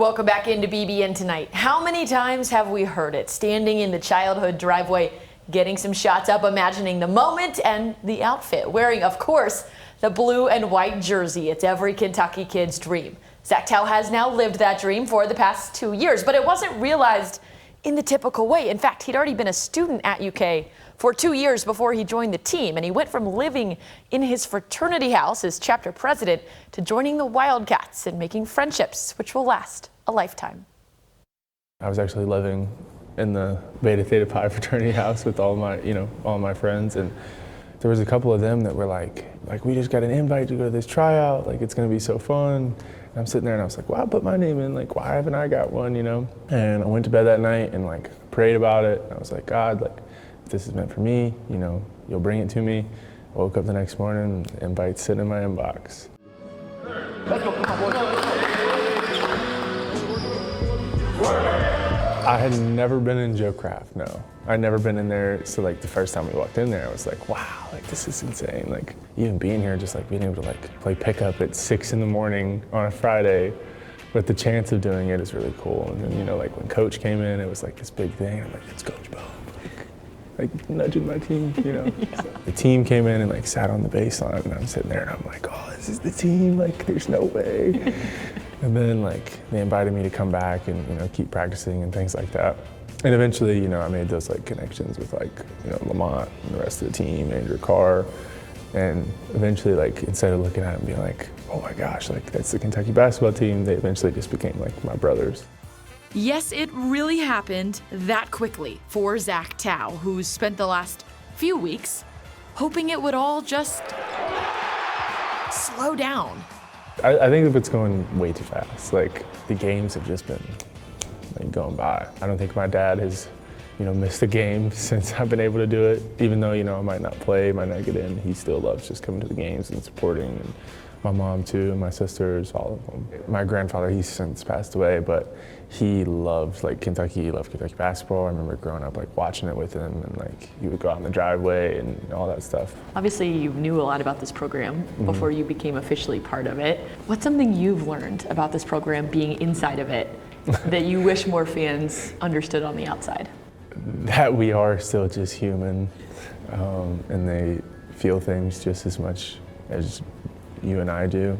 Welcome back into BBN tonight. How many times have we heard it? Standing in the childhood driveway, getting some shots up, imagining the moment and the outfit. Wearing, of course, the blue and white jersey. It's every Kentucky kid's dream. Zach Tao has now lived that dream for the past 2 years, but it wasn't realized in the typical way. In fact, he'd already been a student at UK for 2 years before he joined the team, and he went from living in his fraternity house as chapter president to joining the Wildcats and making friendships which will last a lifetime. I was actually living in the Beta Theta Pi fraternity house with all my friends, and there was a couple of them that were like we just got an invite to go to this tryout, like it's gonna be so fun. And I'm sitting there and I was like, well, I put my name in, like why haven't I got one, And I went to bed that night and prayed about it. I was like, God, if this is meant for me, you'll bring it to me. I woke up the next morning, the invite's sitting in my inbox. I had never been in Joe Craft, no. I'd never been in there, so the first time we walked in there, I was like, wow, this is insane. Even being here, just being able to play pickup at 6 in the morning on a Friday, but the chance of doing it is really cool. And then, when Coach came in, it was this big thing. I'm like, it's Coach Bo. Nudging my team, Yeah. So the team came in and sat on the baseline, and I'm sitting there and I'm like, oh, this is the team, there's no way. And then they invited me to come back and keep practicing and things like that. And eventually, I made those connections with Lamont and the rest of the team, Andrew Carr. And eventually, instead of looking at it and being like, oh my gosh, that's the Kentucky basketball team, they eventually just became my brothers. Yes, it really happened that quickly for Zach Tao, who's spent the last few weeks hoping it would all just slow down. I think if it's going way too fast, the games have just been going by. I don't think my dad has, missed a game since I've been able to do it. Even though, I might not play, might not get in, he still loves just coming to the games and supporting. And my mom too, and my sisters, all of them. My grandfather, he's since passed away, but he loved Kentucky, he loved Kentucky basketball. I remember growing up watching it with him, and he would go out in the driveway and all that stuff. Obviously, you knew a lot about this program before you became officially part of it. What's something you've learned about this program being inside of it that you wish more fans understood on the outside? That we are still just human, and they feel things just as much as you and I do,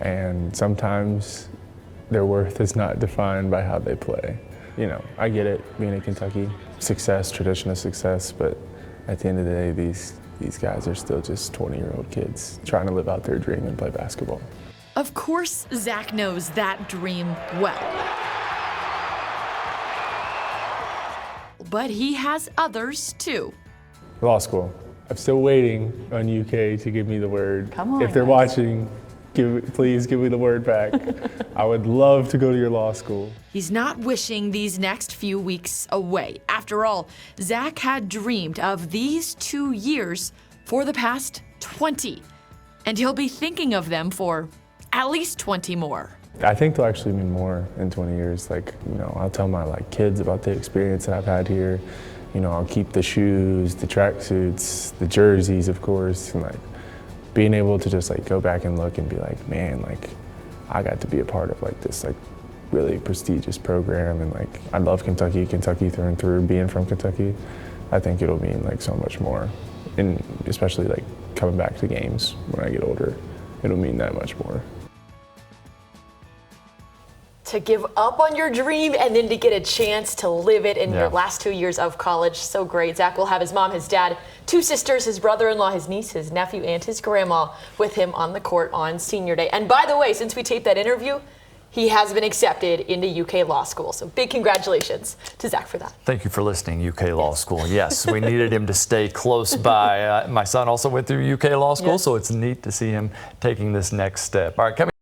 and sometimes their worth is not defined by how they play. I get it, being at Kentucky, success, tradition of success, but at the end of the day, these guys are still just 20-year-old kids trying to live out their dream and play basketball. Of course, Zach knows that dream well. But he has others too. Law school. I'm still waiting on UK to give me the word. Come on, if they're watching, please give me the word back. I would love to go to your law school. He's not wishing these next few weeks away. After all, Zach had dreamed of these 2 years for the past 20. And he'll be thinking of them for at least 20 more. I think they'll actually mean more in 20 years. I'll tell my kids about the experience that I've had here. I'll keep the shoes, the tracksuits, the jerseys, of course, and being able to just go back and look and be man, I got to be a part of this really prestigious program, and I love Kentucky through and through. Being from Kentucky, I think it'll mean so much more, and especially coming back to games when I get older, it'll mean that much more. To give up on your dream and then to get a chance to live it in your last 2 years of college. So great. Zach will have his mom, his dad, 2 sisters, his brother-in-law, his niece, his nephew, and his grandma with him on the court on senior day. And by the way, since we taped that interview, he has been accepted into UK Law School. So big congratulations to Zach for that. Thank you for listening, UK Law School. Yes, we needed him to stay close by. My son also went through UK Law School, so it's neat to see him taking this next step. All right, coming